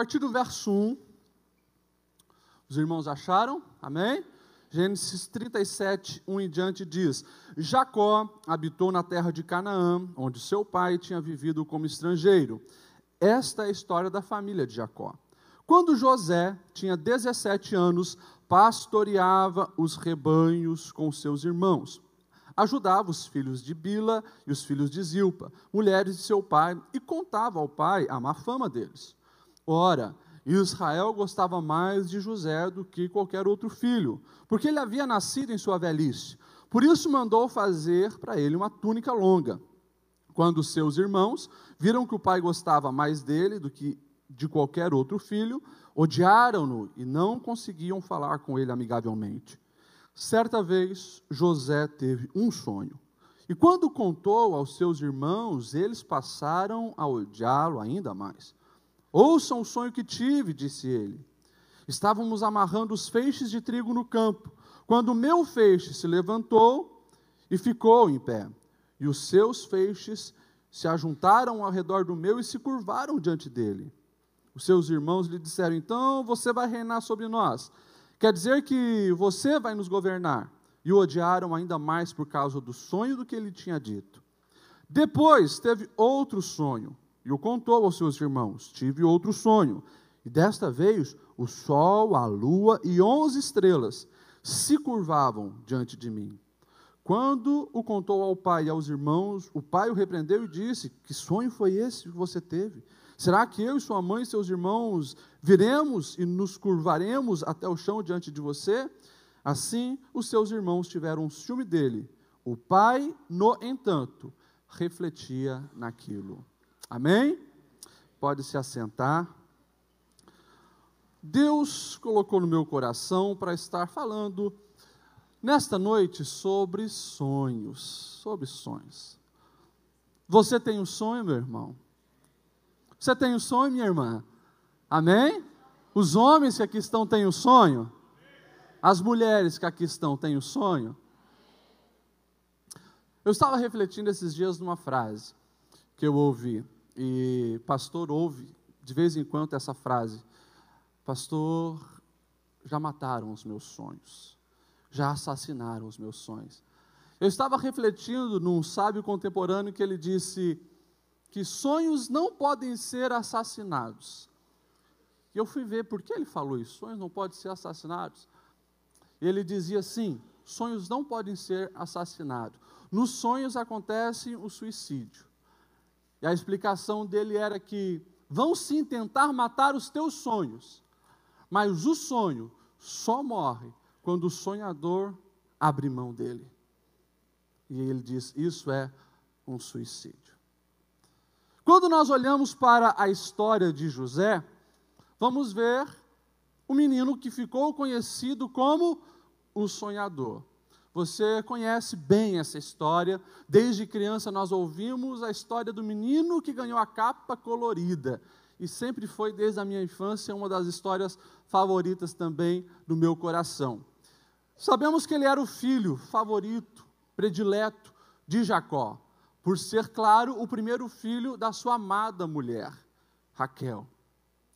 partir do verso 1, os irmãos acharam? Amém? Gênesis 37, 1 em diante diz: Jacó habitou na terra de Canaã, onde seu pai tinha vivido como estrangeiro. Esta é a história da família de Jacó. Quando José tinha 17 anos, pastoreava os rebanhos com seus irmãos. Ajudava os filhos de Bila e os filhos de Zilpa, mulheres de seu pai, e contava ao pai a má fama deles. Ora, Israel gostava mais de José do que qualquer outro filho, porque ele havia nascido em sua velhice. Por isso mandou fazer para ele uma túnica longa. Quando seus irmãos viram que o pai gostava mais dele do que de qualquer outro filho, odiaram-no e não conseguiam falar com ele amigavelmente. Certa vez, José teve um sonho, e quando contou aos seus irmãos, eles passaram a odiá-lo ainda mais. Ouçam o sonho que tive, disse ele. Estávamos amarrando os feixes de trigo no campo, quando o meu feixe se levantou e ficou em pé, e os seus feixes se ajuntaram ao redor do meu e se curvaram diante dele. Os seus irmãos lhe disseram: então você vai reinar sobre nós. Quer dizer que você vai nos governar. E o odiaram ainda mais por causa do sonho do que ele tinha dito. Depois teve outro sonho, e o contou aos seus irmãos: tive outro sonho, e desta vez o sol, a lua e 11 estrelas se curvavam diante de mim. Quando o contou ao pai e aos irmãos, o pai o repreendeu e disse: que sonho foi esse que você teve? Será que eu e sua mãe e seus irmãos viremos e nos curvaremos até o chão diante de você? Assim, os seus irmãos tiveram ciúme dele. O pai, no entanto, refletia naquilo. Amém? Pode se assentar. Deus colocou no meu coração para estar falando nesta noite sobre sonhos. Sobre sonhos. Você tem um sonho, meu irmão? Você tem um sonho, minha irmã? Amém? Os homens que aqui estão têm um sonho? As mulheres que aqui estão têm um sonho? Eu estava refletindo esses dias numa frase que eu ouvi, e pastor ouve de vez em quando essa frase: pastor, já mataram os meus sonhos, já assassinaram os meus sonhos. Eu estava refletindo num sábio contemporâneo que ele disse que sonhos não podem ser assassinados. E eu fui ver por que ele falou isso: sonhos não podem ser assassinados. E ele dizia assim: sonhos não podem ser assassinados. Nos sonhos acontece o suicídio. E a explicação dele era que vão sim tentar matar os teus sonhos, mas o sonho só morre quando o sonhador abre mão dele. E ele diz: isso é um suicídio. Quando nós olhamos para a história de José, vamos ver o menino que ficou conhecido como o sonhador. Você conhece bem essa história. Desde criança nós ouvimos a história do menino que ganhou a capa colorida. E sempre foi, desde a minha infância, uma das histórias favoritas também do meu coração. Sabemos que ele era o filho favorito, predileto de Jacó, por ser, claro, o primeiro filho da sua amada mulher, Raquel.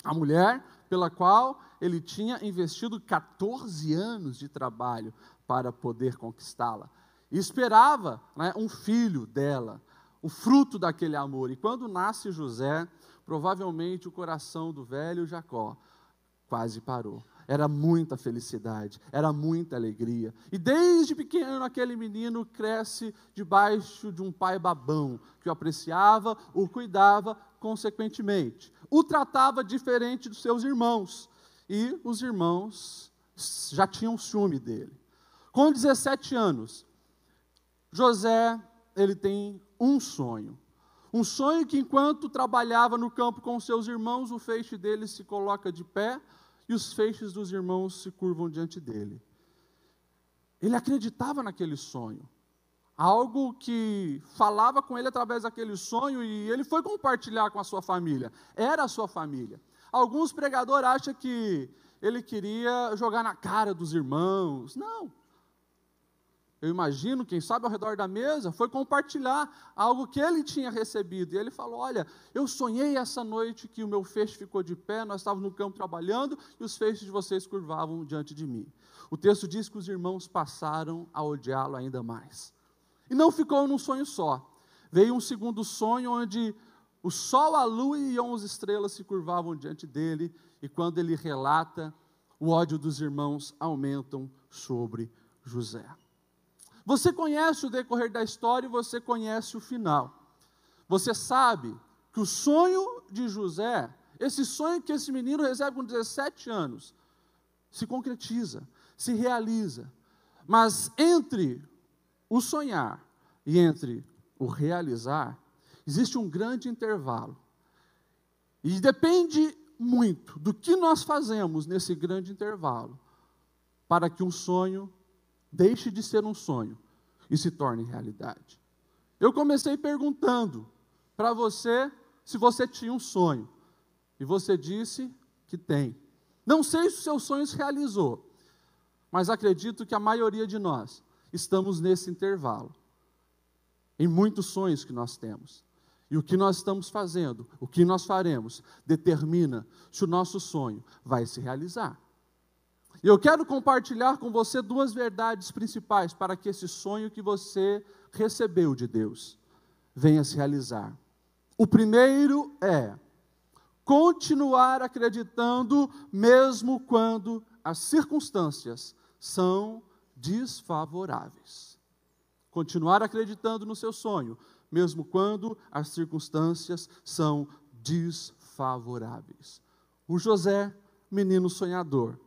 A mulher pela qual ele tinha investido 14 anos de trabalho para poder conquistá-la. E esperava, um filho dela, o fruto daquele amor. E quando nasce José, provavelmente o coração do velho Jacó quase parou. Era muita felicidade, era muita alegria. E desde pequeno aquele menino cresce debaixo de um pai babão, que o apreciava, o cuidava, consequentemente. O tratava diferente dos seus irmãos. E os irmãos já tinham ciúme dele. Com 17 anos, José, ele tem um sonho. Um sonho que enquanto trabalhava no campo com seus irmãos, o feixe dele se coloca de pé, e os feixes dos irmãos se curvam diante dele. Ele acreditava naquele sonho, algo que falava com ele através daquele sonho, e ele foi compartilhar com a sua família, era a sua família. Alguns pregadores acham que ele queria jogar na cara dos irmãos. Não. eu imagino, quem sabe ao redor da mesa, foi compartilhar algo que ele tinha recebido. E ele falou: olha, eu sonhei essa noite que o meu feixe ficou de pé, nós estávamos no campo trabalhando e os feixes de vocês curvavam diante de mim. O texto diz que os irmãos passaram a odiá-lo ainda mais. E não ficou num sonho só. Veio um segundo sonho onde o sol, a lua e 11 estrelas se curvavam diante dele, e quando ele relata, o ódio dos irmãos aumentam sobre José. Você conhece o decorrer da história e você conhece o final. Você sabe que o sonho de José, esse sonho que esse menino recebe com 17 anos, se concretiza, se realiza. Mas entre o sonhar e entre o realizar, existe um grande intervalo. E depende muito do que nós fazemos nesse grande intervalo para que um sonho deixe de ser um sonho e se torne realidade. Eu comecei perguntando para você se você tinha um sonho. E você disse que tem. Não sei se o seu sonho se realizou, mas acredito que a maioria de nós estamos nesse intervalo. Em muitos sonhos que nós temos. E o que nós estamos fazendo, o que nós faremos, determina se o nosso sonho vai se realizar. E eu quero compartilhar com você duas verdades principais para que esse sonho que você recebeu de Deus venha se realizar. O primeiro é continuar acreditando mesmo quando as circunstâncias são desfavoráveis. Continuar acreditando no seu sonho, mesmo quando as circunstâncias são desfavoráveis. O José, menino sonhador,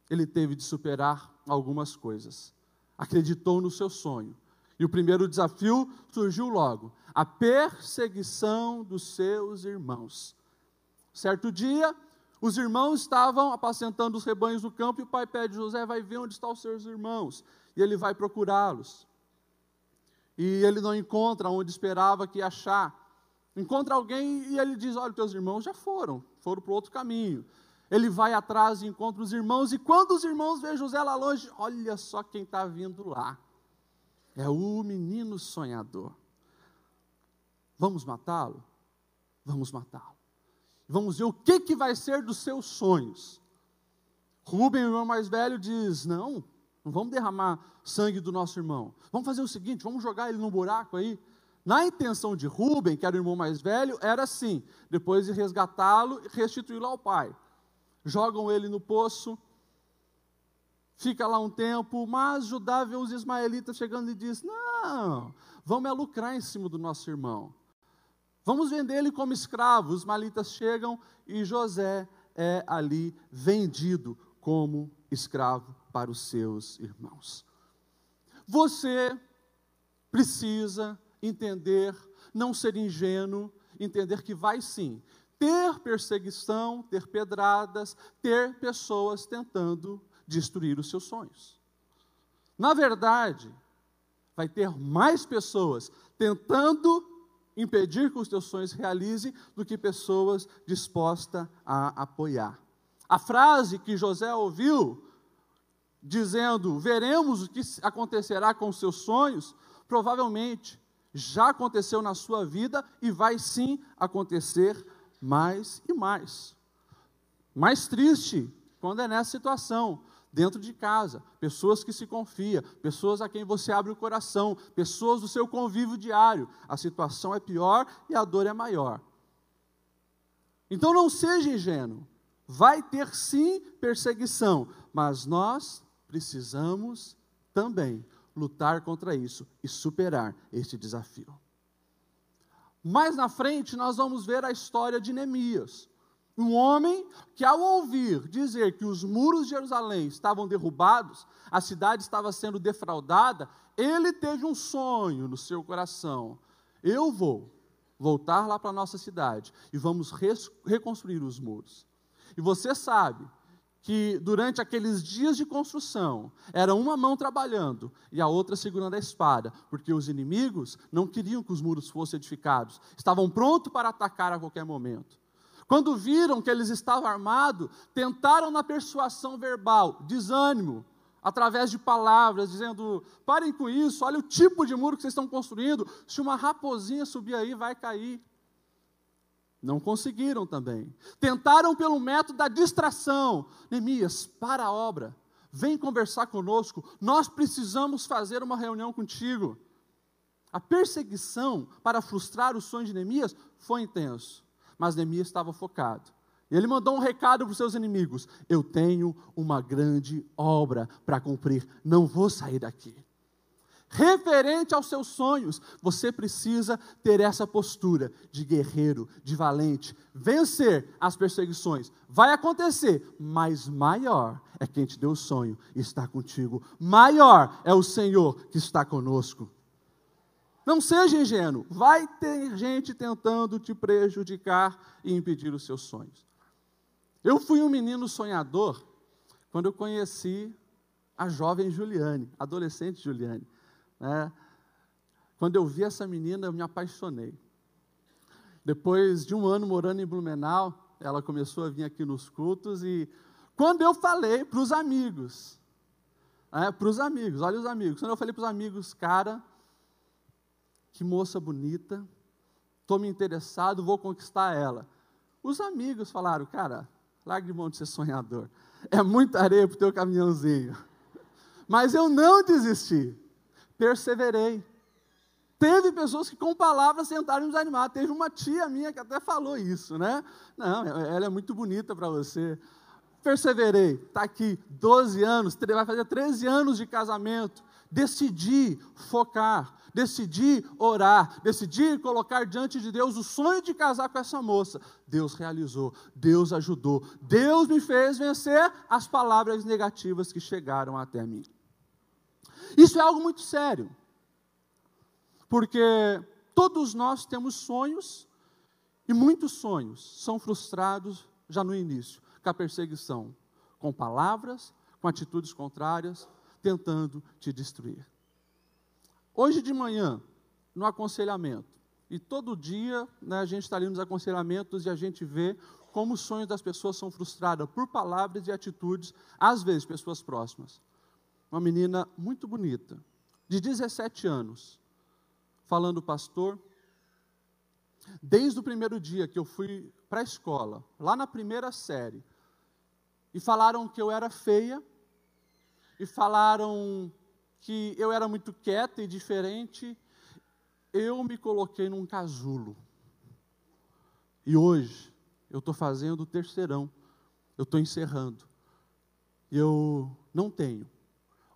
ele teve de superar algumas coisas. Acreditou no seu sonho. E o primeiro desafio surgiu logo: a perseguição dos seus irmãos. Certo dia, os irmãos estavam apacentando os rebanhos no campo e o pai pede: José, vai ver onde estão os seus irmãos. E ele vai procurá-los. E ele não encontra onde esperava que ia achar. Encontra alguém e ele diz: olha, teus irmãos já foram para o outro caminho. Ele vai atrás e encontra os irmãos, e quando os irmãos veem José lá longe, olha só quem está vindo lá. É o menino sonhador. Vamos matá-lo? Vamos matá-lo. Vamos ver o que vai ser dos seus sonhos. Rubem, o irmão mais velho, diz: não vamos derramar sangue do nosso irmão. Vamos fazer o seguinte, vamos jogar ele num buraco aí. Na intenção de Rubem, que era o irmão mais velho, era assim: depois de resgatá-lo e restituí-lo ao pai. Jogam ele no poço, fica lá um tempo, mas Judá vê os ismaelitas chegando e diz: não, vamos lucrar em cima do nosso irmão. Vamos vender ele como escravo. Os ismaelitas chegam e José é ali vendido como escravo para os seus irmãos. Você precisa entender, não ser ingênuo, entender que vai sim ter perseguição, ter pedradas, ter pessoas tentando destruir os seus sonhos. Na verdade, vai ter mais pessoas tentando impedir que os teus sonhos se realizem do que pessoas dispostas a apoiar. A frase que José ouviu, dizendo: veremos o que acontecerá com os seus sonhos, provavelmente já aconteceu na sua vida e vai sim acontecer mais e mais. Mais triste quando é nessa situação, dentro de casa, pessoas que se confiam, pessoas a quem você abre o coração, pessoas do seu convívio diário. A situação é pior e a dor é maior. Então não seja ingênuo. Vai ter sim perseguição, mas nós precisamos também lutar contra isso e superar este desafio. Mais na frente nós vamos ver a história de Neemias, um homem que, ao ouvir dizer que os muros de Jerusalém estavam derrubados, a cidade estava sendo defraudada, ele teve um sonho no seu coração: eu vou voltar lá para a nossa cidade e vamos reconstruir os muros. E você sabe que durante aqueles dias de construção, era uma mão trabalhando e a outra segurando a espada, porque os inimigos não queriam que os muros fossem edificados, estavam prontos para atacar a qualquer momento. Quando viram que eles estavam armados, tentaram na persuasão verbal, desânimo, através de palavras, dizendo, parem com isso, olha o tipo de muro que vocês estão construindo, se uma raposinha subir aí, vai cair. Não conseguiram também. Tentaram pelo método da distração. Neemias, para a obra, vem conversar conosco, nós precisamos fazer uma reunião contigo. A perseguição para frustrar o sonho de Neemias foi intenso, mas Neemias estava focado. E ele mandou um recado para os seus inimigos: eu tenho uma grande obra para cumprir, não vou sair daqui. Referente aos seus sonhos, você precisa ter essa postura de guerreiro, de valente, vencer as perseguições. Vai acontecer, mas maior é quem te deu o sonho e está contigo. Maior é o Senhor que está conosco. Não seja ingênuo, vai ter gente tentando te prejudicar e impedir os seus sonhos. Eu fui um menino sonhador quando eu conheci a jovem Juliane, adolescente Juliane. Quando eu vi essa menina, eu me apaixonei. Depois de um ano morando em Blumenau, ela começou a vir aqui nos cultos e quando eu falei para os amigos, olha os amigos, quando eu falei para os amigos, cara, que moça bonita, estou me interessado, vou conquistar ela. Os amigos falaram, cara, larga de mão de ser sonhador, é muita areia para o teu caminhãozinho. Mas eu não desisti, perseverei. Teve pessoas que com palavras tentaram me desanimar, teve uma tia minha que até falou isso, né? Não, ela é muito bonita para você. Perseverei, está aqui, 12 anos, vai fazer 13 anos de casamento, decidi focar, decidi orar, decidi colocar diante de Deus o sonho de casar com essa moça. Deus realizou, Deus ajudou, Deus me fez vencer as palavras negativas que chegaram até mim. Isso é algo muito sério, porque todos nós temos sonhos, e muitos sonhos são frustrados já no início, com a perseguição, com palavras, com atitudes contrárias, tentando te destruir. Hoje de manhã, no aconselhamento, e todo dia a gente está ali nos aconselhamentos e a gente vê como os sonhos das pessoas são frustrados por palavras e atitudes, às vezes pessoas próximas. Uma menina muito bonita, de 17 anos, falando, pastor, desde o primeiro dia que eu fui para a escola, lá na primeira série, e falaram que eu era feia, e falaram que eu era muito quieta e diferente, eu me coloquei num casulo. E hoje, eu estou fazendo o terceirão, eu estou encerrando, e eu não tenho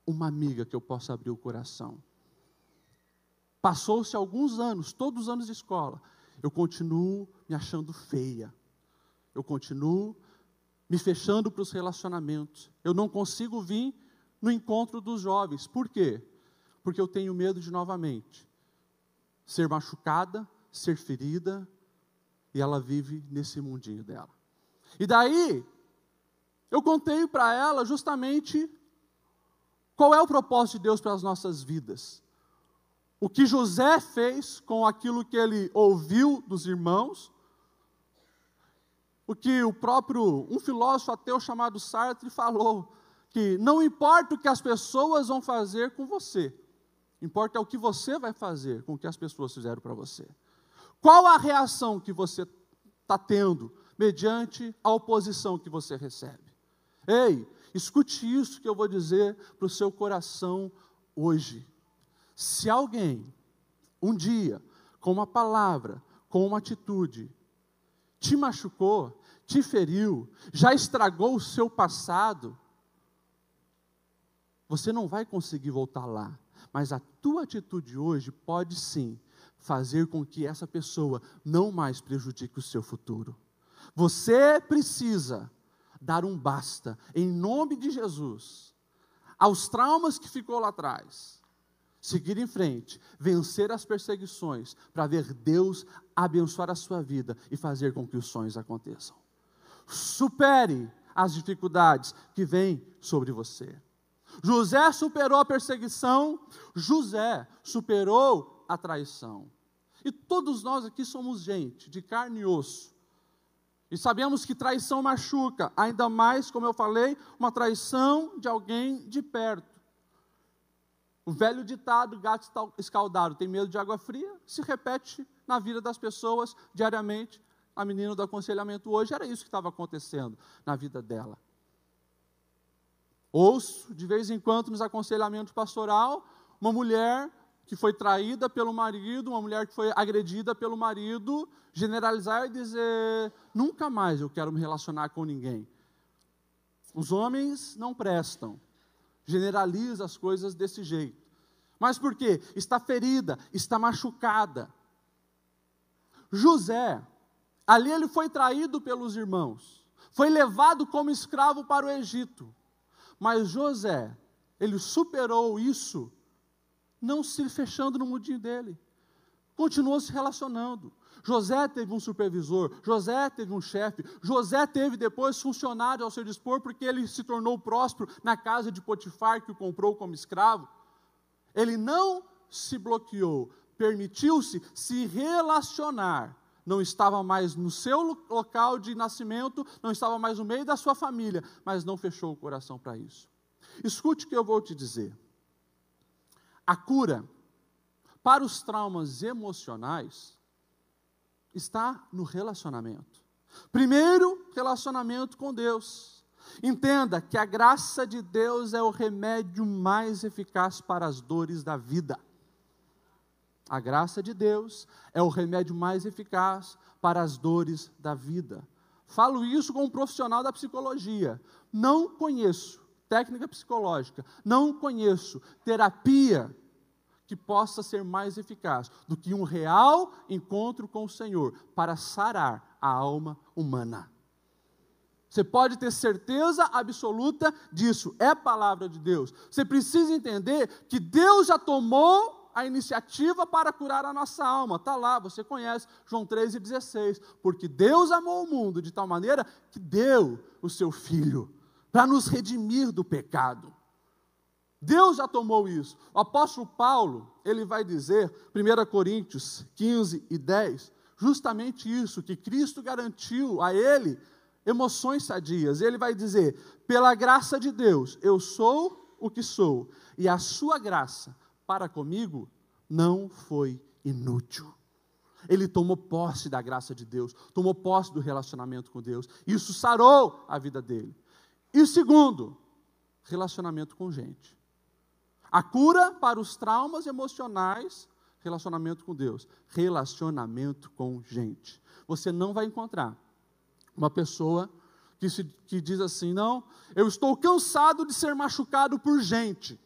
uma amiga que eu possa abrir o coração. Passou-se alguns anos, todos os anos de escola, eu continuo me achando feia, eu continuo me fechando para os relacionamentos, eu não consigo vir no encontro dos jovens. Por quê? Porque eu tenho medo de novamente ser machucada, ser ferida, e ela vive nesse mundinho dela. E daí, eu contei para ela justamente qual é o propósito de Deus para as nossas vidas. O que José fez com aquilo que ele ouviu dos irmãos, o que um filósofo ateu chamado Sartre falou, que não importa o que as pessoas vão fazer com você, importa o que você vai fazer com o que as pessoas fizeram para você. Qual a reação que você está tendo mediante a oposição que você recebe? Ei, escute isso que eu vou dizer para o seu coração hoje. Se alguém, um dia, com uma palavra, com uma atitude, te machucou, te feriu, já estragou o seu passado, você não vai conseguir voltar lá, mas a tua atitude hoje pode sim fazer com que essa pessoa não mais prejudique o seu futuro. Você precisa dar um basta, em nome de Jesus, aos traumas que ficou lá atrás, seguir em frente, vencer as perseguições, para ver Deus abençoar a sua vida e fazer com que os sonhos aconteçam. Supere as dificuldades que vêm sobre você. José superou a perseguição, José superou a traição. E todos nós aqui somos gente de carne e osso, E sabemos que traição machuca, ainda mais, como eu falei, uma traição de alguém de perto. O velho ditado, gato escaldado tem medo de água fria, se repete na vida das pessoas diariamente. A menina do aconselhamento hoje, era isso que estava acontecendo na vida dela. Ouço, de vez em quando, nos aconselhamentos pastoral, uma mulher que foi traída pelo marido, uma mulher que foi agredida pelo marido, generalizar e dizer, nunca mais eu quero me relacionar com ninguém. Os homens não prestam. Generaliza as coisas desse jeito. Mas por quê? Está ferida, está machucada. José, ali ele foi traído pelos irmãos, foi levado como escravo para o Egito. Mas José, ele superou isso, não se fechando no mundinho dele. Continuou se relacionando. José teve um supervisor, José teve um chefe, José teve depois funcionário ao seu dispor, porque ele se tornou próspero na casa de Potifar, que o comprou como escravo. Ele não se bloqueou, permitiu-se se relacionar. Não estava mais no seu local de nascimento, não estava mais no meio da sua família, mas não fechou o coração para isso. Escute o que eu vou te dizer. A cura para os traumas emocionais está no relacionamento. Primeiro, relacionamento com Deus. Entenda que a graça de Deus é o remédio mais eficaz para as dores da vida. A graça de Deus é o remédio mais eficaz para as dores da vida. Falo isso como um profissional da psicologia. Não conheço técnica psicológica, não conheço terapia que possa ser mais eficaz do que um real encontro com o Senhor para sarar a alma humana. Você pode ter certeza absoluta disso, é a palavra de Deus. Você precisa entender que Deus já tomou a iniciativa para curar a nossa alma. Está lá, você conhece, João 3,16. Porque Deus amou o mundo de tal maneira que deu o seu Filho para nos redimir do pecado. Deus já tomou isso. O apóstolo Paulo, ele vai dizer, 1 Coríntios 15:10, justamente isso, que Cristo garantiu a ele emoções sadias. Ele vai dizer, pela graça de Deus, eu sou o que sou, e a sua graça para comigo não foi inútil. Ele tomou posse da graça de Deus, tomou posse do relacionamento com Deus. Isso sarou a vida dele. E segundo, relacionamento com gente. A cura para os traumas emocionais, relacionamento com Deus. Relacionamento com gente. Você não vai encontrar uma pessoa que diz assim, não, eu estou cansado de ser machucado por gente.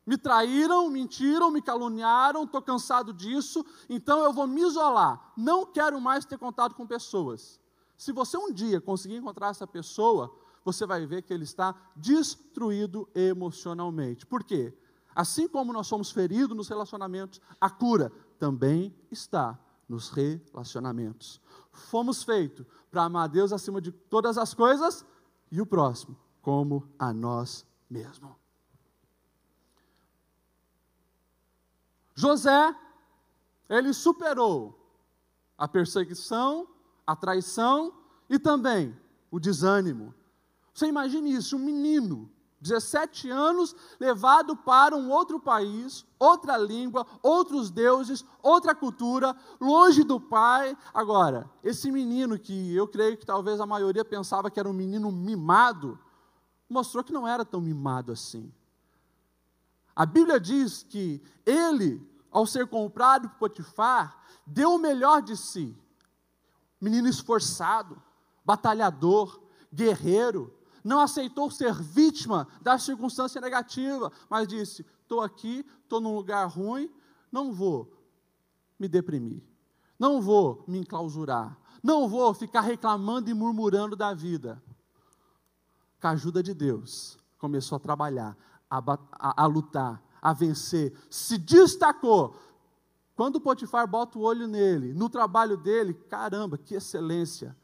Me traíram, mentiram, me caluniaram, estou cansado disso, então eu vou me isolar. Não quero mais ter contato com pessoas. Se você um dia conseguir encontrar essa pessoa, você vai ver que ele está destruído emocionalmente. Por quê? Assim como nós somos feridos nos relacionamentos, a cura também está nos relacionamentos. Fomos feitos para amar a Deus acima de todas as coisas e o próximo como a nós mesmos. José, ele superou a perseguição, a traição e também o desânimo. Você imagine isso, um menino, 17 anos, levado para um outro país, outra língua, outros deuses, outra cultura, longe do pai. Agora, esse menino que eu creio que talvez a maioria pensava que era um menino mimado, mostrou que não era tão mimado assim. A Bíblia diz que ele, ao ser comprado por Potifar, deu o melhor de si. Menino esforçado, batalhador, guerreiro, não aceitou ser vítima da circunstância negativa, mas disse, estou aqui, estou num lugar ruim, não vou me deprimir, não vou me enclausurar, não vou ficar reclamando e murmurando da vida. Com a ajuda de Deus, começou a trabalhar, a lutar, a vencer, se destacou. Quando Potifar bota o olho nele, no trabalho dele, caramba, que excelência.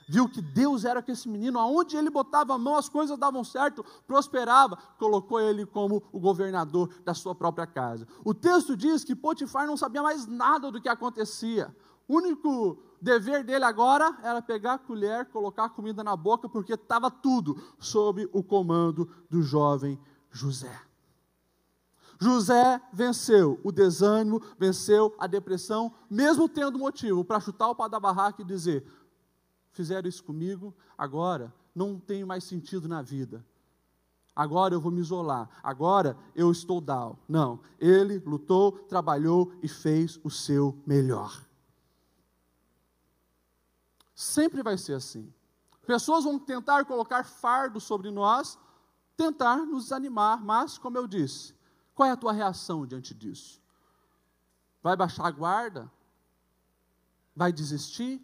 Viu que Deus era com esse menino, aonde ele botava a mão, as coisas davam certo, prosperava, colocou ele como o governador da sua própria casa. O texto diz que Potifar não sabia mais nada do que acontecia. O único dever dele agora era pegar a colher, colocar a comida na boca, porque estava tudo sob o comando do jovem José. José venceu o desânimo, venceu a depressão, mesmo tendo motivo para chutar o pau da barraca e dizer: fizeram isso comigo, agora não tem mais sentido na vida. Agora eu vou me isolar, agora eu estou down. Não, ele lutou, trabalhou e fez o seu melhor. Sempre vai ser assim. Pessoas vão tentar colocar fardo sobre nós, tentar nos desanimar, mas, como eu disse, qual é a tua reação diante disso? Vai baixar a guarda? Vai desistir?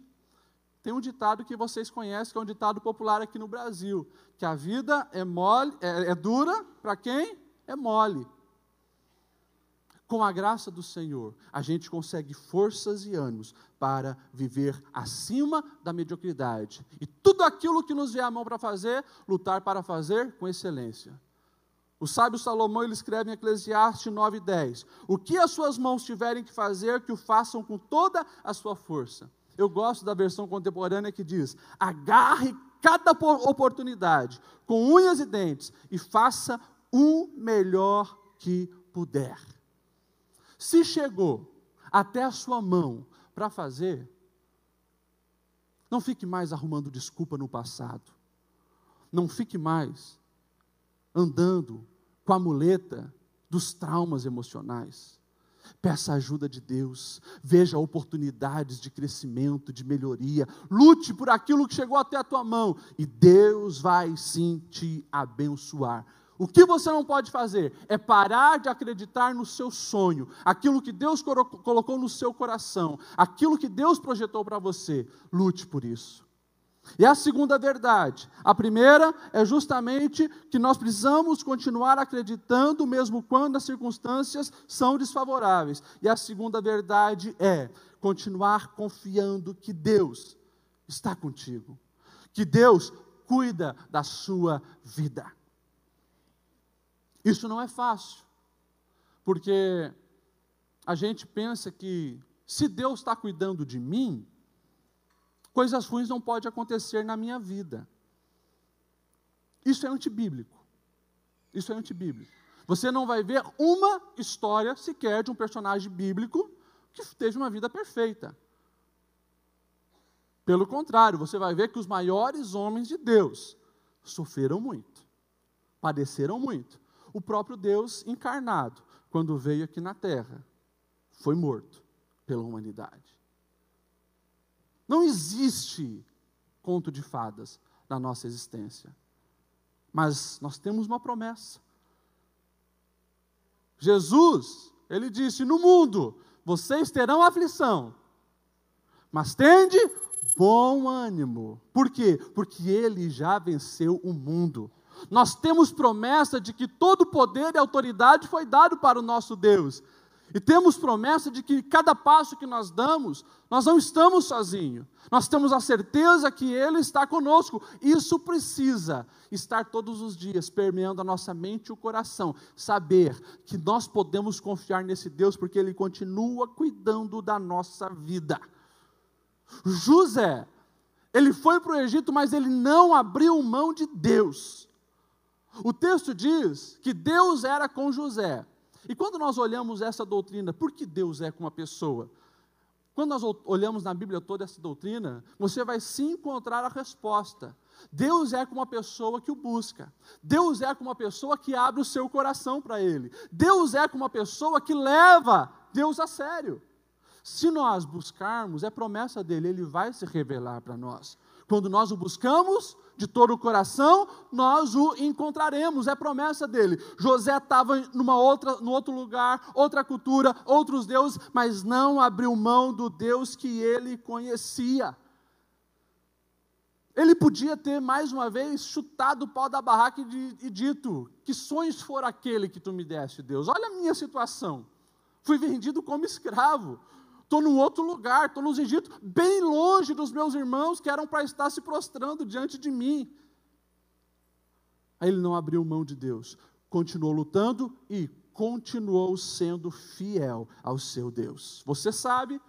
Tem um ditado que vocês conhecem, que é um ditado popular aqui no Brasil, que a vida é dura para quem é mole. Com a graça do Senhor, a gente consegue forças e ânimos para viver acima da mediocridade. E tudo aquilo que nos vier à mão para fazer, lutar para fazer com excelência. O sábio Salomão, ele escreve em Eclesiastes 9:10, o que as suas mãos tiverem que fazer, que o façam com toda a sua força. Eu gosto da versão contemporânea que diz: agarre cada oportunidade com unhas e dentes e faça o melhor que puder. Se chegou até a sua mão para fazer, não fique mais arrumando desculpa no passado. Não fique mais andando com a muleta dos traumas emocionais. Peça a ajuda de Deus, veja oportunidades de crescimento, de melhoria, lute por aquilo que chegou até a tua mão, e Deus vai sim te abençoar. O que você não pode fazer é parar de acreditar no seu sonho, aquilo que Deus colocou no seu coração, aquilo que Deus projetou para você. Lute por isso. E a segunda verdade, a primeira é justamente que nós precisamos continuar acreditando mesmo quando as circunstâncias são desfavoráveis. E a segunda verdade é continuar confiando que Deus está contigo, que Deus cuida da sua vida. Isso não é fácil, porque a gente pensa que se Deus está cuidando de mim, coisas ruins não podem acontecer na minha vida. Isso é antibíblico. Isso é antibíblico. Você não vai ver uma história sequer de um personagem bíblico que teve uma vida perfeita. Pelo contrário, você vai ver que os maiores homens de Deus sofreram muito, padeceram muito. O próprio Deus encarnado, quando veio aqui na terra, foi morto pela humanidade. Não existe conto de fadas na nossa existência. Mas nós temos uma promessa. Jesus, ele disse: no mundo vocês terão aflição, mas tende bom ânimo. Por quê? Porque ele já venceu o mundo. Nós temos promessa de que todo poder e autoridade foi dado para o nosso Deus. E temos promessa de que cada passo que nós damos, nós não estamos sozinhos. Nós temos a certeza que Ele está conosco. Isso precisa estar todos os dias permeando a nossa mente e o coração. Saber que nós podemos confiar nesse Deus, porque Ele continua cuidando da nossa vida. José, ele foi para o Egito, mas ele não abriu mão de Deus. O texto diz que Deus era com José. E quando nós olhamos essa doutrina, por que Deus é com uma pessoa? Quando nós olhamos na Bíblia toda essa doutrina, você vai sim encontrar a resposta. Deus é com uma pessoa que o busca. Deus é com uma pessoa que abre o seu coração para Ele. Deus é com uma pessoa que leva Deus a sério. Se nós buscarmos, é promessa dEle, Ele vai se revelar para nós. Quando nós o buscamos de todo o coração, nós o encontraremos, é promessa dele. José estava no outro lugar, outra cultura, outros deuses, mas não abriu mão do Deus que ele conhecia. Ele podia ter, mais uma vez, chutado o pau da barraca e dito: que sonhos foram aquele que tu me deste, Deus? Olha a minha situação, fui vendido como escravo. Estou num outro lugar, estou nos Egito, bem longe dos meus irmãos que eram para estar se prostrando diante de mim. Aí ele não abriu mão de Deus, continuou lutando e continuou sendo fiel ao seu Deus. Você sabe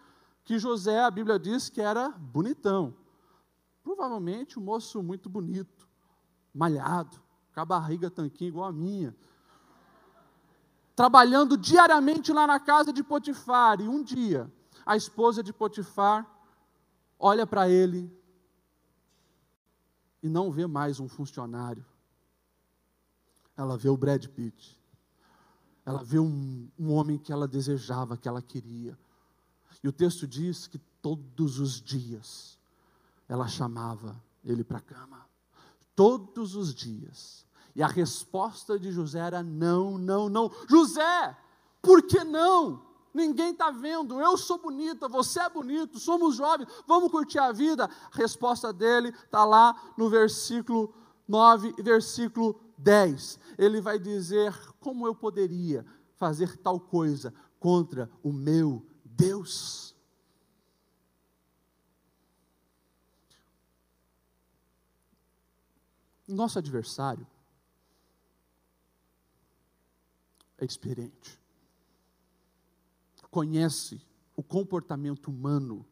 que José, a Bíblia diz que era bonitão. Provavelmente um moço muito bonito, malhado, com a barriga tanquinho igual a minha. Trabalhando diariamente lá na casa de Potifar. E um dia, a esposa de Potifar olha para ele e não vê mais um funcionário. Ela vê o Brad Pitt. Ela vê um homem que ela desejava, que ela queria. E o texto diz que todos os dias ela chamava ele para a cama. Todos os dias. E a resposta de José era não, não, não. José, por que não? Ninguém está vendo, eu sou bonita, você é bonito, somos jovens, vamos curtir a vida. A resposta dele está lá no versículo 9 e versículo 10. Ele vai dizer: como eu poderia fazer tal coisa contra o meu Deus? Nosso adversário é experiente, conhece o comportamento humano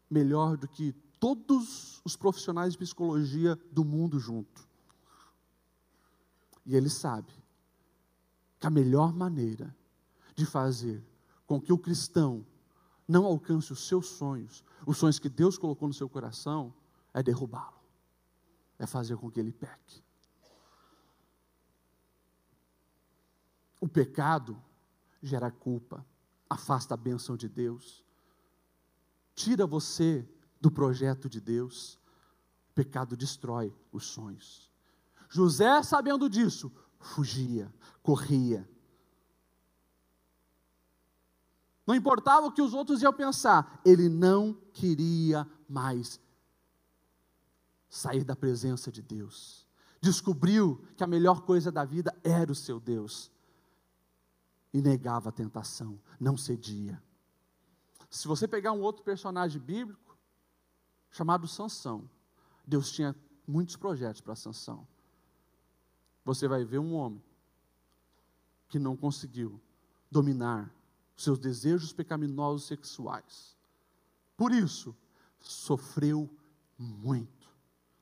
melhor do que todos os profissionais de psicologia do mundo junto. E ele sabe que a melhor maneira de fazer com que o cristão não alcance os seus sonhos, os sonhos que Deus colocou no seu coração, é derrubá-lo. É fazer com que ele peque. O pecado gera culpa, afasta a bênção de Deus, tira você do projeto de Deus. O pecado destrói os sonhos. José, sabendo disso, fugia, corria. Não importava o que os outros iam pensar, ele não queria mais sair da presença de Deus. Descobriu que a melhor coisa da vida era o seu Deus. E negava a tentação, não cedia. Se você pegar um outro personagem bíblico, chamado Sansão, Deus tinha muitos projetos para Sansão. Você vai ver um homem que não conseguiu dominar seus desejos pecaminosos sexuais. Por isso, sofreu muito.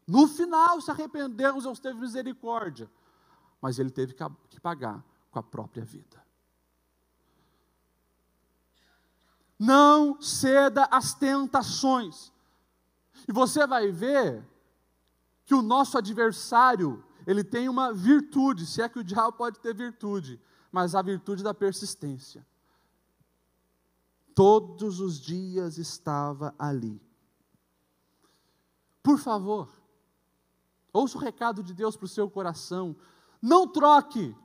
No final, se arrependeu, Deus teve misericórdia. Mas ele teve que pagar com a própria vida. Não ceda às tentações. E você vai ver que o nosso adversário, ele tem uma virtude, se é que o diabo pode ter virtude, mas a virtude da persistência. Todos os dias estava ali. Por favor, ouça o recado de Deus para o seu coração. Não troque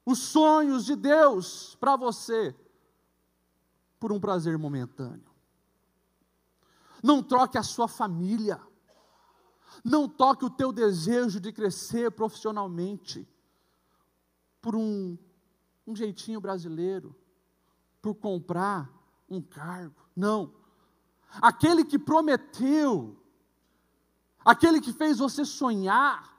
os sonhos de Deus para você por um prazer momentâneo. Não troque a sua família. Não troque o teu desejo de crescer profissionalmente por um jeitinho brasileiro, por comprar um cargo. Não. Aquele que prometeu, aquele que fez você sonhar,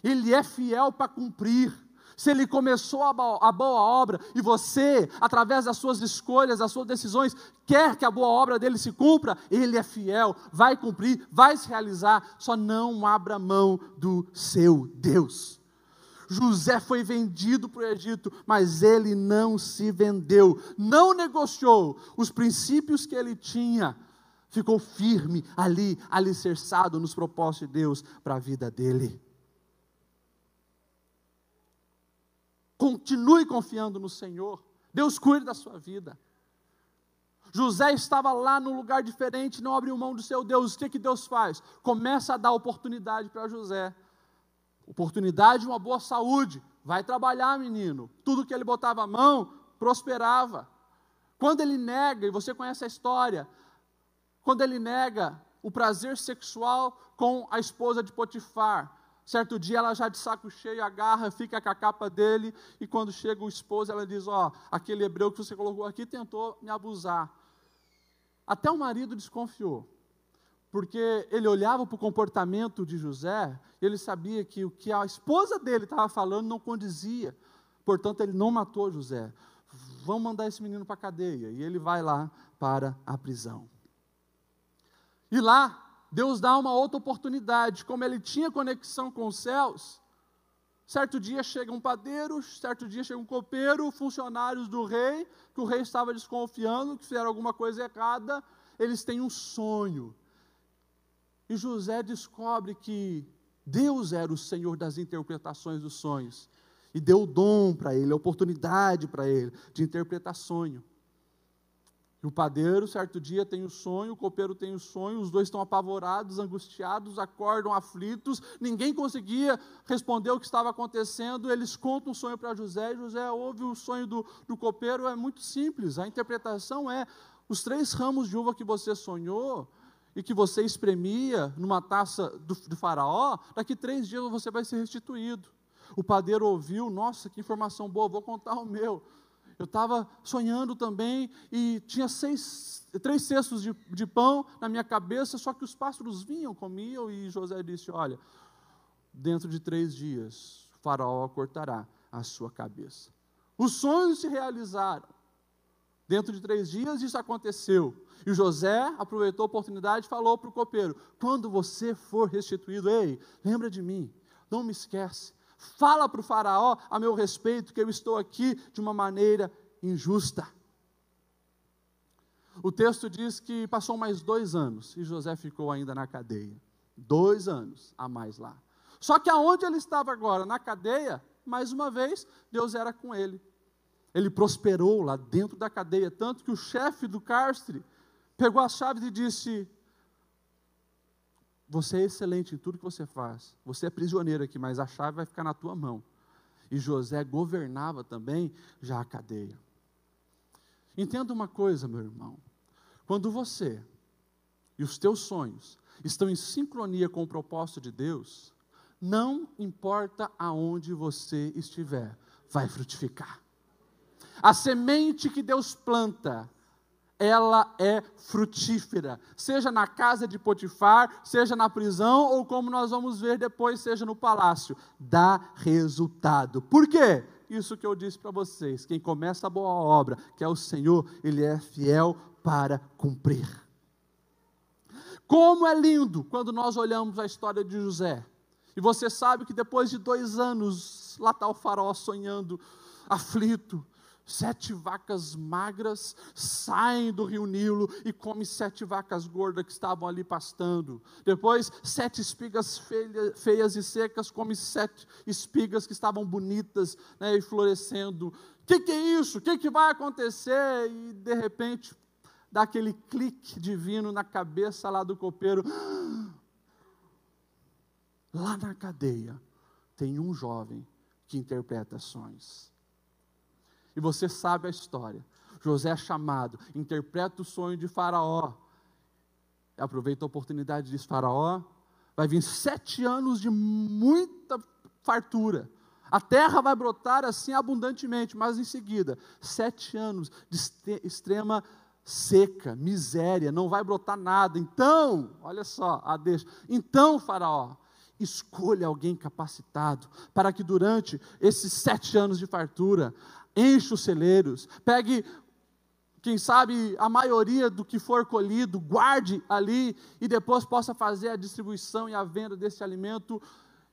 ele é fiel para cumprir. Se ele começou a boa obra e você, através das suas escolhas, das suas decisões, quer que a boa obra dele se cumpra, ele é fiel, vai cumprir, vai se realizar. Só não abra mão do seu Deus. José foi vendido para o Egito, mas ele não se vendeu, não negociou os princípios que ele tinha, ficou firme ali, alicerçado nos propósitos de Deus para a vida dele. Continue confiando no Senhor. Deus cuida da sua vida. José estava lá num lugar diferente, não abriu mão do seu Deus. O que Deus faz? Começa a dar oportunidade para José. Oportunidade de uma boa saúde. Vai trabalhar, menino. Tudo que ele botava a mão, prosperava. Quando ele nega, e você conhece a história, quando ele nega o prazer sexual com a esposa de Potifar, certo dia ela já de saco cheio agarra, fica com a capa dele, e quando chega o esposo ela diz: ó, aquele hebreu que você colocou aqui tentou me abusar. Até o marido desconfiou, porque ele olhava para o comportamento de José, e ele sabia que o que a esposa dele estava falando não condizia, portanto ele não matou José. vamos mandar esse menino para a cadeia. E ele vai lá para a prisão. E lá, Deus dá uma outra oportunidade. Como ele tinha conexão com os céus, certo dia chega um padeiro, certo dia chega um copeiro, funcionários do rei, que o rei estava desconfiando, que fizeram alguma coisa errada, eles têm um sonho. E José descobre que Deus era o Senhor das interpretações dos sonhos. E deu o dom para ele, a oportunidade para ele de interpretar sonho. E o padeiro, certo dia, tem o sonho, o copeiro tem o sonho, os dois estão apavorados, angustiados, acordam aflitos, ninguém conseguia responder o que estava acontecendo, eles contam o sonho para José, e José ouve o sonho do copeiro, é muito simples, a interpretação é, os 3 ramos de uva que você sonhou, e que você espremia numa taça do faraó, daqui 3 dias você vai ser restituído. O padeiro ouviu, nossa, que informação boa, vou contar o meu. Eu estava sonhando também e tinha 3 cestos de pão na minha cabeça, só que os pássaros vinham, comiam, e José disse, olha, dentro de 3 dias, o faraó cortará a sua cabeça. Os sonhos se realizaram. Dentro de 3 dias isso aconteceu. E José aproveitou a oportunidade e falou para o copeiro, quando você for restituído, ei, lembra de mim, não me esquece. Fala para o faraó a meu respeito que eu estou aqui de uma maneira injusta. O texto diz que passou mais 2 anos e José ficou ainda na cadeia. 2 anos a mais lá. Só que aonde ele estava agora, na cadeia, mais uma vez, Deus era com ele. Ele prosperou lá dentro da cadeia, tanto que o chefe do cárcere pegou as chaves e disse, você é excelente em tudo que você faz, você é prisioneiro aqui, mas a chave vai ficar na tua mão. E José governava também já a cadeia. Entenda uma coisa, meu irmão, quando você e os teus sonhos estão em sincronia com o propósito de Deus, não importa aonde você estiver, vai frutificar. A semente que Deus planta, ela é frutífera, seja na casa de Potifar, seja na prisão, ou como nós vamos ver depois, seja no palácio, dá resultado. Por quê? Isso que eu disse para vocês, quem começa a boa obra, que é o Senhor, Ele é fiel para cumprir. Como é lindo quando nós olhamos a história de José, e você sabe que depois de 2 anos, lá está o faraó sonhando, aflito, 7 vacas magras saem do rio Nilo e comem 7 vacas gordas que estavam ali pastando. Depois, 7 espigas feias e secas comem 7 espigas que estavam bonitas, né, e florescendo. O que é isso? O que vai acontecer? E de repente, dá aquele clique divino na cabeça lá do copeiro. Lá na cadeia, tem um jovem que interpreta sonhos. E você sabe a história. José é chamado, interpreta o sonho de Faraó. Aproveita a oportunidade e diz, Faraó, vai vir 7 anos de muita fartura. A terra vai brotar assim abundantemente, mas em seguida, 7 anos de extrema seca, miséria, não vai brotar nada. Então, olha só, a deixa. Então, Faraó, escolha alguém capacitado, para que durante esses 7 anos de fartura, enche os celeiros, pegue, quem sabe, a maioria do que for colhido, guarde ali, e depois possa fazer a distribuição e a venda desse alimento,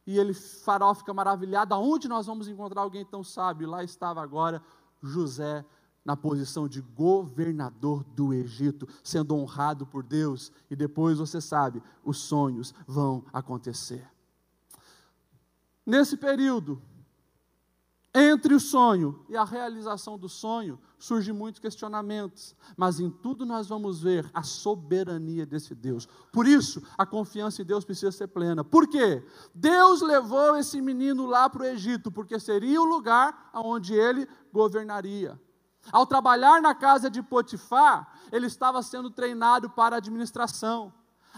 e Faraó fica maravilhado, aonde nós vamos encontrar alguém tão sábio? Lá estava agora José, na posição de governador do Egito, sendo honrado por Deus, e depois você sabe, os sonhos vão acontecer. Nesse período, entre o sonho e a realização do sonho, surgem muitos questionamentos, mas em tudo nós vamos ver a soberania desse Deus. Por isso, a confiança em Deus precisa ser plena. Por quê? Deus levou esse menino lá para o Egito, porque seria o lugar onde ele governaria. Ao trabalhar na casa de Potifar, ele estava sendo treinado para a administração.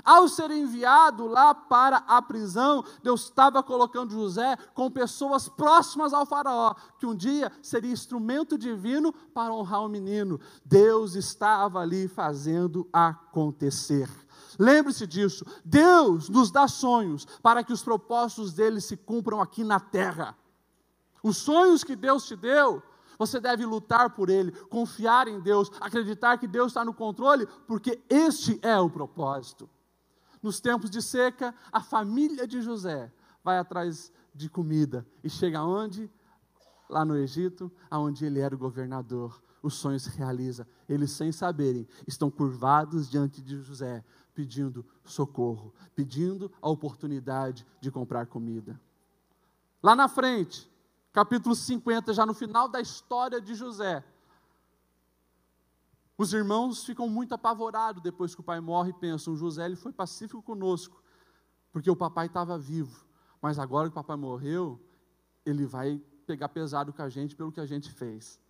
Ao ser enviado lá para a prisão, Deus estava colocando José com pessoas próximas ao faraó, que um dia seria instrumento divino para honrar o menino. Deus estava ali fazendo acontecer. Lembre-se disso, Deus nos dá sonhos para que os propósitos dele se cumpram aqui na terra. Os sonhos que Deus te deu, Você deve lutar por ele, confiar em Deus, acreditar que Deus está no controle, porque este é o propósito. Nos tempos de seca, a família de José vai atrás de comida e chega aonde? Lá no Egito, aonde ele era o governador. Os sonhos se realizam. Eles, sem saberem, estão curvados diante de José, pedindo socorro, pedindo a oportunidade de comprar comida. Lá na frente, capítulo 50, já no final da história de José, os irmãos ficam muito apavorados depois que o pai morre e pensam, José ele foi pacífico conosco, porque o papai estava vivo, mas agora que o papai morreu, ele vai pegar pesado com a gente pelo que a gente fez.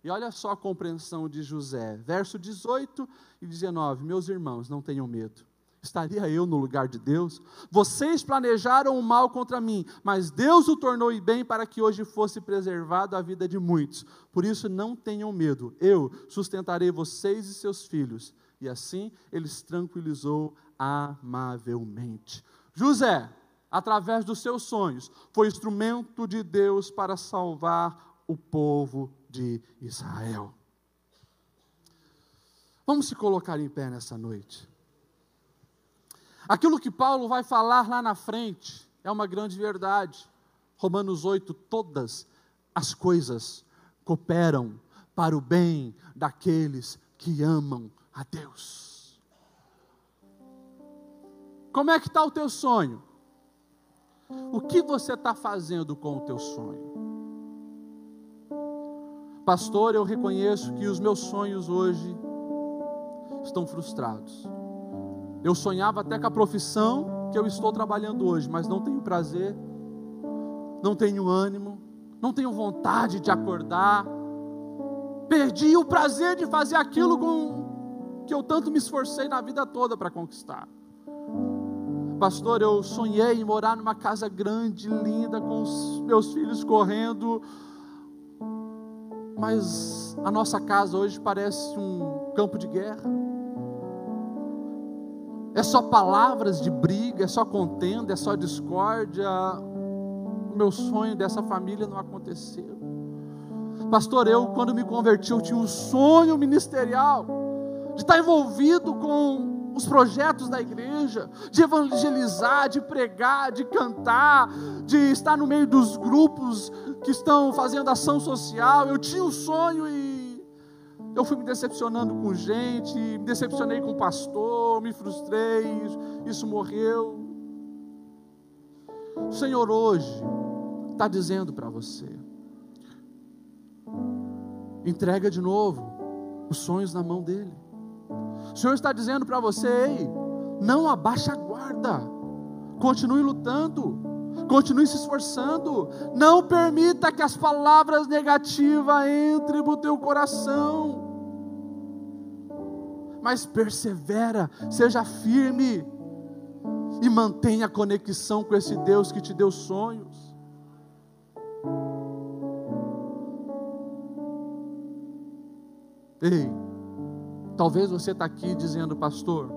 E olha só a compreensão de José, verso 18 e 19, meus irmãos, não tenham medo. Estaria eu no lugar de Deus? Vocês planejaram o mal contra mim, mas Deus o tornou em bem para que hoje fosse preservado a vida de muitos. Por isso não tenham medo, eu sustentarei vocês e seus filhos. E assim ele os tranquilizou amavelmente. José, através dos seus sonhos, foi instrumento de Deus para salvar o povo de Israel. Vamos se colocar em pé nessa noite. Aquilo que Paulo vai falar lá na frente é uma grande verdade. Romanos 8, todas as coisas cooperam para o bem daqueles que amam a Deus. Como é que está o teu sonho? O que você está fazendo com o teu sonho? Pastor, eu reconheço que os meus sonhos hoje estão frustrados. Eu sonhava até com a profissão que eu estou trabalhando hoje, mas não tenho prazer, não tenho ânimo, não tenho vontade de acordar. Perdi o prazer de fazer aquilo que eu tanto me esforcei na vida toda para conquistar. Pastor, eu sonhei em morar numa casa grande, linda, com os meus filhos correndo, mas a nossa casa hoje parece um campo de guerra. É só palavras de briga, é só contenda, é só discórdia. O meu sonho dessa família não aconteceu. Pastor, quando me converti, eu tinha um sonho ministerial, de estar envolvido com os projetos da igreja, de evangelizar, de pregar, de cantar, de estar no meio dos grupos que estão fazendo ação social. Eu tinha um sonho e eu fui me decepcionando com gente, me decepcionei com o pastor, me frustrei, isso morreu. O Senhor hoje está dizendo para você, entrega de novo os sonhos na mão dele. O Senhor está dizendo para você, ei, não abaixe a guarda, continue lutando, continue se esforçando, não permita que as palavras negativas entrem no teu coração, mas persevera, seja firme, e mantenha a conexão com esse Deus que te deu sonhos. Ei, talvez você está aqui dizendo, pastor,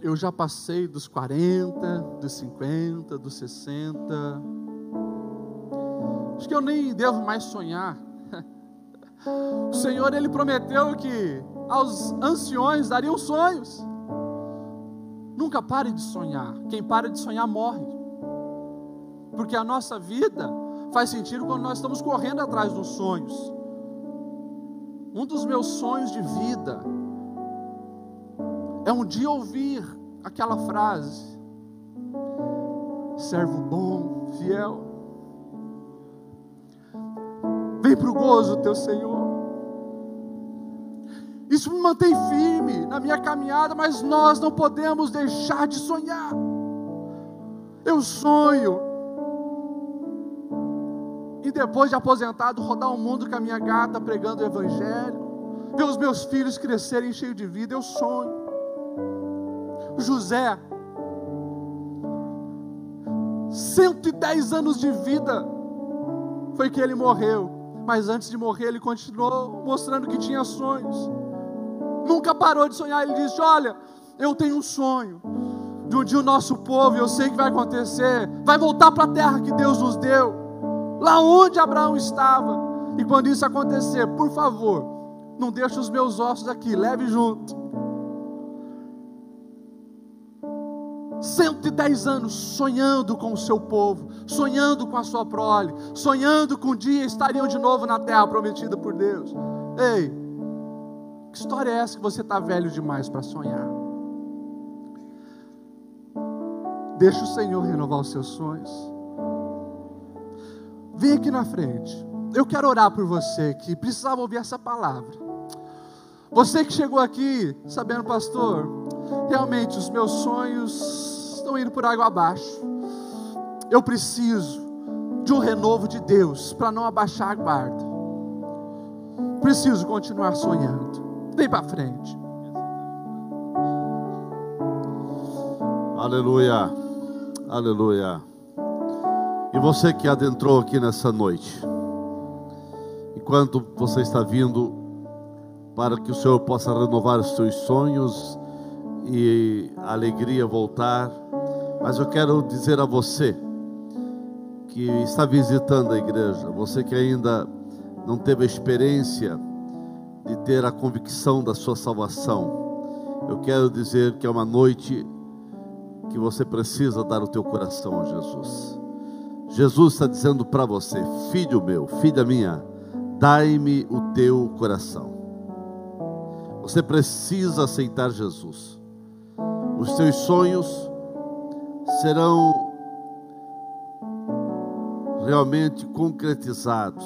eu já passei dos 40, dos 50, dos 60, acho que eu nem devo mais sonhar. O Senhor, Ele prometeu que aos anciões dariam sonhos. Nunca pare de sonhar. Quem para de sonhar morre. Porque a nossa vida faz sentido quando nós estamos correndo atrás dos sonhos. Um dos meus sonhos de vida é um dia ouvir aquela frase: servo bom, fiel, vem para o gozo do teu Senhor. Isso me mantém firme na minha caminhada, mas nós não podemos deixar de sonhar. Eu sonho e depois de aposentado rodar o mundo com a minha gata pregando o evangelho, ver os meus filhos crescerem cheios de vida. Eu sonho. José, 110 anos de vida foi que ele morreu, mas antes de morrer ele continuou mostrando que tinha sonhos, nunca parou de sonhar. Ele disse: olha, eu tenho um sonho de um dia o nosso povo, eu sei que vai acontecer, vai voltar para a terra que Deus nos deu, lá onde Abraão estava. E quando isso acontecer, por favor, não deixe os meus ossos aqui, leve junto. 110 anos sonhando com o seu povo, sonhando com a sua prole, sonhando que um dia estariam de novo na terra prometida por Deus. Ei, que história é essa que você está velho demais para sonhar? Deixa o Senhor renovar os seus sonhos. Vem aqui na frente. Eu quero orar por você que precisava ouvir essa palavra. Você que chegou aqui sabendo, pastor, realmente os meus sonhos estão indo por água abaixo. Eu preciso de um renovo de Deus para não abaixar a guarda. Preciso continuar sonhando. Vem para frente. Aleluia, aleluia. E você que adentrou aqui nessa noite, enquanto você está vindo, para que o Senhor possa renovar os seus sonhos e a alegria voltar, mas eu quero dizer a você que está visitando a igreja, você que ainda não teve a experiência de ter a convicção da sua salvação, eu quero dizer que é uma noite que você precisa dar o teu coração a Jesus. Jesus está dizendo para você: filho meu, filha minha, dai-me o teu coração. Você precisa aceitar Jesus. Os teus sonhos serão realmente concretizados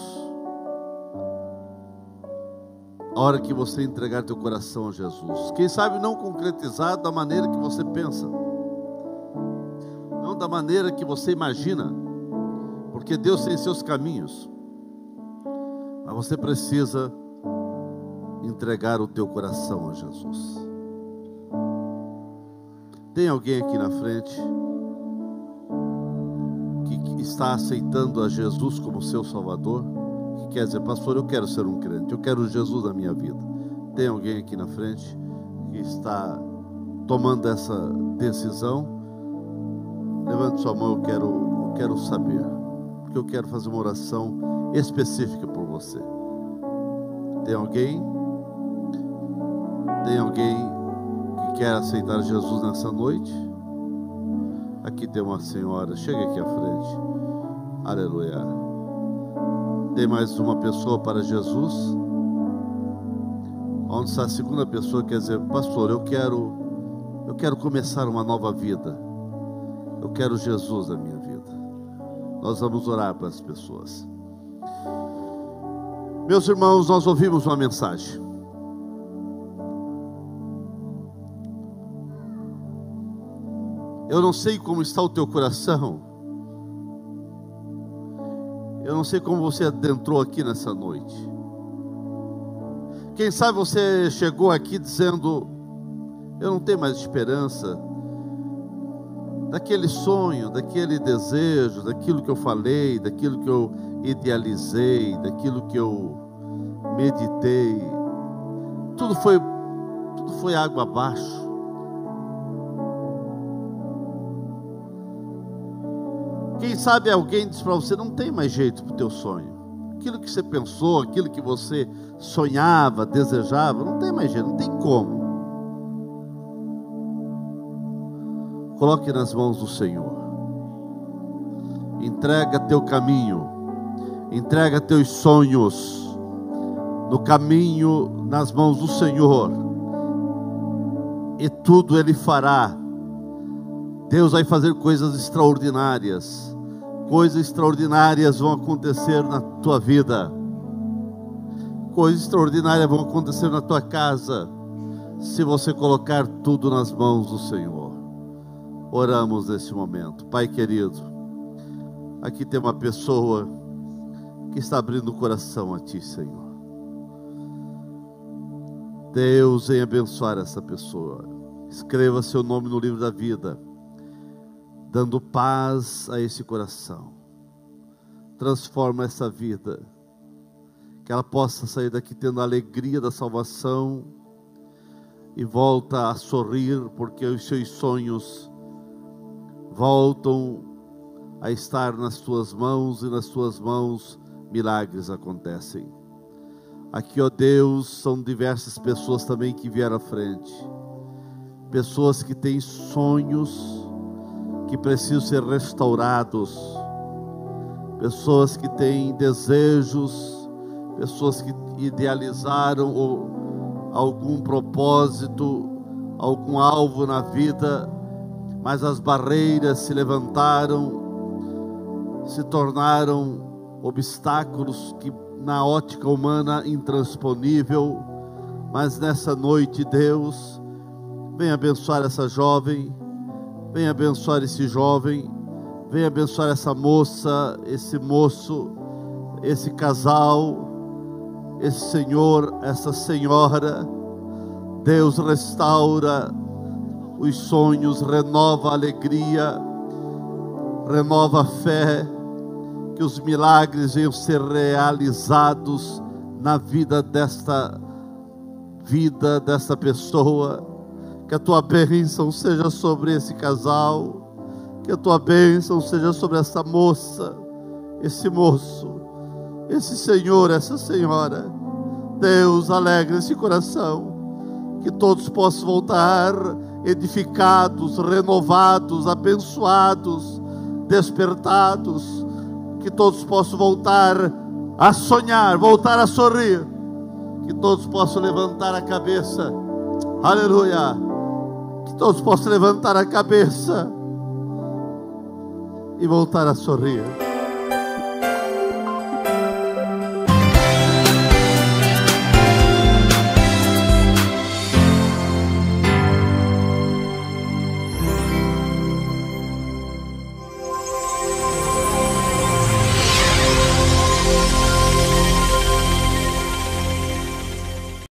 a hora que você entregar teu coração a Jesus. Quem sabe não concretizado da maneira que você pensa, não da maneira que você imagina, porque Deus tem seus caminhos, mas você precisa entregar o teu coração a Jesus. Tem alguém aqui na frente que está aceitando a Jesus como seu Salvador, que quer dizer: pastor, eu quero ser um crente, eu quero Jesus na minha vida? Tem alguém aqui na frente que está tomando essa decisão? Levante sua mão, eu quero saber, porque eu quero fazer uma oração específica por você. Tem alguém? Tem alguém que quer aceitar Jesus nessa noite? Aqui tem uma senhora, chega aqui à frente. Aleluia. Tem mais uma pessoa para Jesus? Onde está a segunda pessoa? Quer dizer: pastor, eu quero começar uma nova vida, eu quero Jesus na minha vida. Nós vamos orar para as pessoas. Meus irmãos, nós ouvimos uma mensagem. Eu não sei como está o teu coração. Eu não sei como você adentrou aqui nessa noite. Quem sabe você chegou aqui dizendo: eu não tenho mais esperança daquele sonho, daquele desejo, daquilo que eu falei, daquilo que eu idealizei, daquilo que eu meditei. Tudo foi água abaixo. Quem sabe alguém diz para você: não tem mais jeito para o teu sonho. Aquilo que você pensou, aquilo que você sonhava, desejava, não tem mais jeito, não tem como. Coloque nas mãos do Senhor. Entrega teu caminho, entrega teus sonhos no caminho, nas mãos do Senhor, e tudo Ele fará. Deus vai fazer coisas extraordinárias. Coisas extraordinárias vão acontecer na tua vida. Coisas extraordinárias vão acontecer na tua casa, se você colocar tudo nas mãos do Senhor. Oramos nesse momento. Pai querido, aqui tem uma pessoa que está abrindo o coração a Ti, Senhor. Deus, venha abençoar essa pessoa. Escreva seu nome no livro da vida, dando paz a esse coração. Transforma essa vida, que ela possa sair daqui tendo a alegria da salvação e volta a sorrir, porque os seus sonhos voltam a estar nas tuas mãos, e nas tuas mãos milagres acontecem. Aqui, ó Deus, são diversas pessoas também que vieram à frente, pessoas que têm sonhos que precisam ser restaurados, pessoas que têm desejos, pessoas que idealizaram algum propósito, algum alvo na vida, mas as barreiras se levantaram, se tornaram obstáculos que na ótica humana intransponível. Mas nessa noite, Deus, vem abençoar essa jovem, vem abençoar esse jovem, vem abençoar essa moça, esse moço, esse casal, esse senhor, essa senhora. Deus, restaura os sonhos, renova a alegria, renova a fé, que os milagres venham ser realizados na vida desta pessoa. Que a tua bênção seja sobre esse casal, que a tua bênção seja sobre essa moça, esse moço, esse senhor, essa senhora. Deus, alegra esse coração, que todos possam voltar edificados, renovados, abençoados, despertados, que todos possam voltar a sonhar, voltar a sorrir, que todos possam levantar a cabeça, aleluia, que todos possam levantar a cabeça e voltar a sorrir.